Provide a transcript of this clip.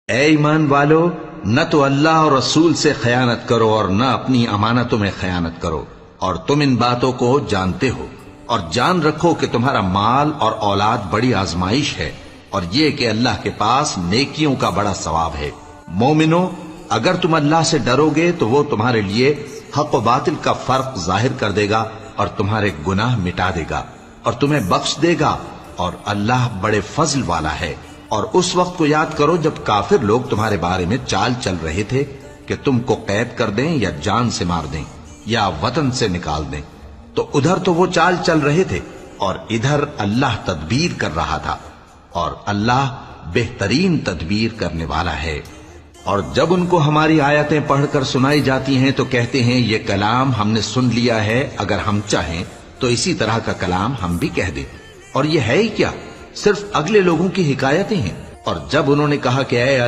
اے ایمان والو، نہ تو اللہ اور رسول سے خیانت کرو اور نہ اپنی امانتوں میں خیانت کرو، اور تم ان باتوں کو جانتے ہو، اور جان رکھو کہ تمہارا مال اور اولاد بڑی آزمائش ہے، اور یہ کہ اللہ کے پاس نیکیوں کا بڑا ثواب ہے۔ مومنو، اگر تم اللہ سے ڈرو گے تو وہ تمہارے لیے حق و باطل کا فرق ظاہر کر دے گا اور تمہارے گناہ مٹا دے گا اور تمہیں بخش دے گا، اور اللہ بڑے فضل والا ہے۔ اور اس وقت کو یاد کرو جب کافر لوگ تمہارے بارے میں چال چل رہے تھے کہ تم کو قید کر دیں یا جان سے مار دیں یا وطن سے نکال دیں، تو ادھر تو وہ چال چل رہے تھے اور ادھر اللہ تدبیر کر رہا تھا، اور اللہ بہترین تدبیر کرنے والا ہے۔ اور جب ان کو ہماری آیتیں پڑھ کر سنائی جاتی ہیں تو کہتے ہیں یہ کلام ہم نے سن لیا ہے، اگر ہم چاہیں تو اسی طرح کا کلام ہم بھی کہہ دیں، اور یہ ہے ہی کیا، صرف اگلے لوگوں کی حکایتیں ہیں۔ اور جب انہوں نے کہا کہ اے